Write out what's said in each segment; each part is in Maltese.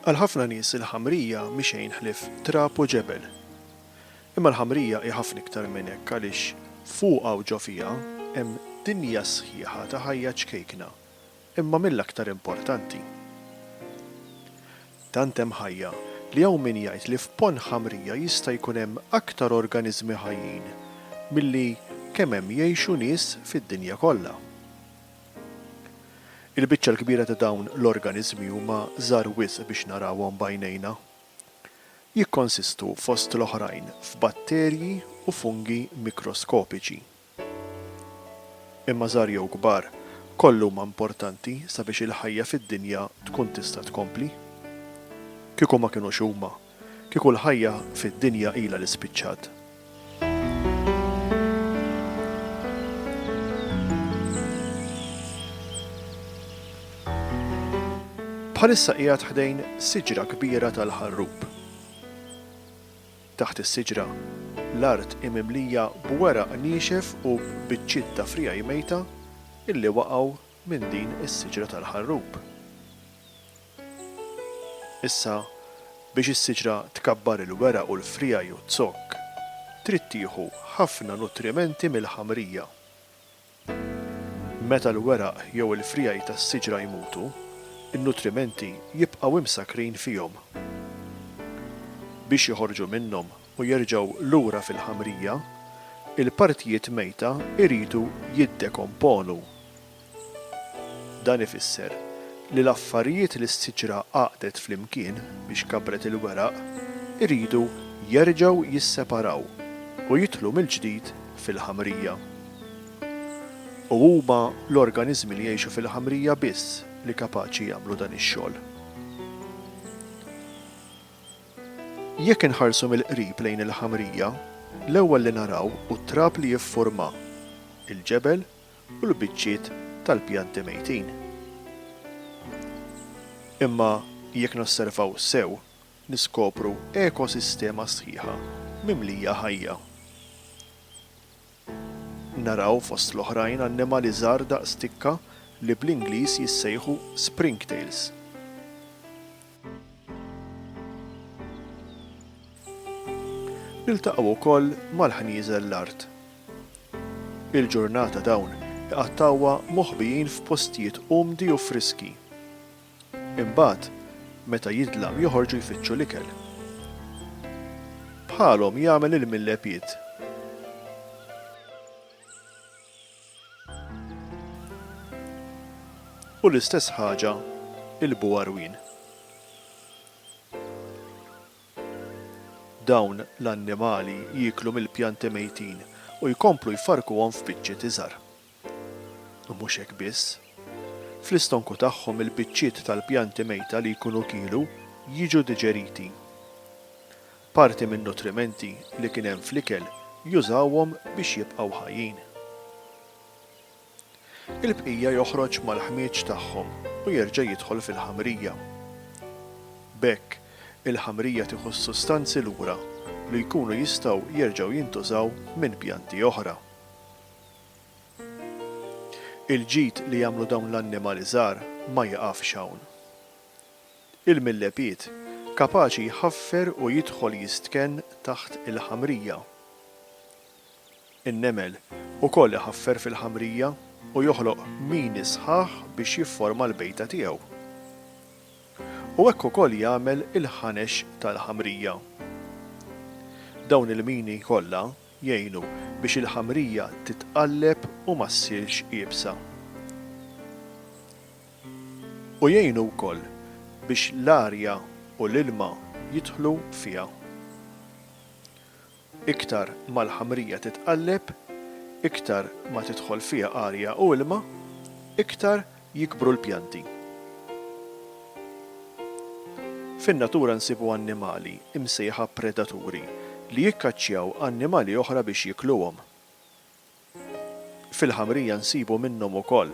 Għal ħafna nies il-ħamrija mhix xejn ħlief trap u ġebel. Imma l-ħamrija hija ħafna iktar minn hekk għaliex fuqha u ġo fiha hemm dinja sħiħa ta' ħajja ċkejkna, imma mill-aktar importanti. Tant hemm ħajja li hawn min jgħid li f'pon ħamrija jista' jkun hemm aktar organiżmi ħajjin milli kemm hemm jgħixu nies fid-dinja kollha. Il-biċċa l-kbira ta' dawn l-organiżmi huma żgħar wisq biex narawhom b'għajnejna. Jikkonsistu fost l-oħrajn f'batterji u fungi mikroskopiċi. Imma żgħar jew kbar, kollu huma importanti sabiex il-ħajja fid-dinja tkun tista' tkompli. Kieku ma kinux huma, kieku l-ħajja fid-dinja ilha l-ispiċċat. Bħalissa qiegħed ħdejn siġra kbira tal-ħarrub. Taħt is-siġra l-art imimlija b'weraq niexef u biċċiet ta' frija mejta illi waqgħu minn din is-siġra tal-ħarrub. Issa biex is-siġra tkabbar il-weraq u l-frija u t-zokk, trid tieħu ħafna nutrimenti mill-ħamrija. Meta l-weraq jew il-frijaj tas-siġra jmutu, in-nutrimenti jibqgħu imsakrin fihom. Biex joħorġu minnhom u jerġgħu lura fil-ħamrija, il-partijiet mejta jridu jiddekomponu. Dan ifisser li l-affarijiet li s-siġra għaqdet flimkien biex kabret il-weraq iridu jerġgħu jisseparaw u jidħlu mill-ġdid fil-ħamrija. U huma l-organiżmi li jgħixu fil-ħamrija biss li kapaċi jagħmlu dan ix-xogħol. Jekk inħarsu mill-qrib lejn il-ħamrija, l-ewwel li naraw hu t-trab li jiffurma, il-ġebel u l-biċċiet tal-pjanti mejtin. Imma jekk nosservaw sew, niskopru ekosistema sħiħa mimlija ħajja. Naraw fost l-oħrajn annimali żgħar daqs tikka li bl-Ingliż jissejħu springtails. Niltaqgħu wkoll mal-ħnieżel l-art. Il-ġurnata dawn iqattawha moħbijin f'postijiet umdi u friski. Imbagħad meta jidlam joħorġu jfittxu l-ikel. Bħalhom jagħmel il-millepied. U l-istess ħaġa il-buwarwin. Dawn l-annimali jieklu mill-pjanti mejtin u jkomplu jfarkuhom f'biċċiet iżgħar. U mhux hekk biss, fl-istonku tagħhom il-biċċiet tal-pjanti mejta li jkunu kielu jiġu diġeriti. Parti min-nutrimenti li kien hemm fl-ikel jużawhom biex jibqgħu ħajjin. Il-bqija joħroġ mal-ħmieġ tagħhom u jerġa' jidħol fil-ħamrija. B'hekk il-ħamrija tieħu s-sustanzi lura li jkunu jistgħu jerġgħu jintużaw minn pjanti oħra. Il-ġid li jagħmlu dawn l-annimali żgħar ma jaqafx hawn. Il-millepied kapaċi jħaffer u jidħol jistkenn taħt il-ħamrija. In-nemel ukoll iħaffer fil-ħamrija u joħloq mini sħaħ biex jifforma l-bejta tiegħu. U hekk ukoll jagħmel il-ħanex tal-ħamrija. Dawn il-mini kollha jgħinu biex il-ħamrija titqalleb u ma ssirx qiebsa. U jgħinu wkoll biex l-arja u l-ilma jidħlu fiha. Iktar mal-ħamrija titqalleb, iktar ma tidħol fiha arja u ilma, iktar jikbru l-pjanti. Fin-natura nsibu annimali imsejħa predaturi li jikkaċċjaw annimali oħra biex jikluhom. Fil-ħamrija nsibu minnhom ukoll.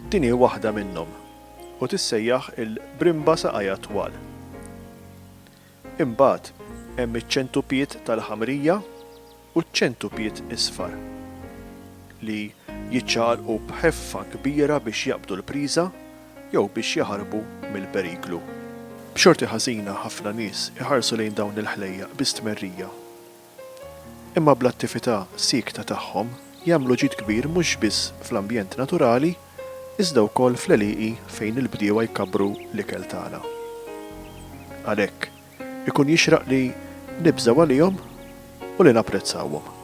Din hi waħda minnhom u tissejjaħ il-brimba saqajja twal. Imbagħad hemm iċ-ċentupied tal-ħamrija u ċ-ċentupied isfar li jiċċaqalqu b'ħeffa kbira biex jaqbdu l-priża jew biex jaħarbu mill-periklu. B'xorti ħażina ħafna nies iħarsu lejn dawn il-ħlejjaq bistmerrija. Imma bl-attività sikta tagħhom jagħmlu ġid kbir mhux biss fl-ambjent naturali, iżda wkoll fl-għelieqi fejn il-bdiewa jkabbru l-ikel tagħna. Għalhekk, ikun jixraq li nibżgħu għalihom u li napprezzawhom.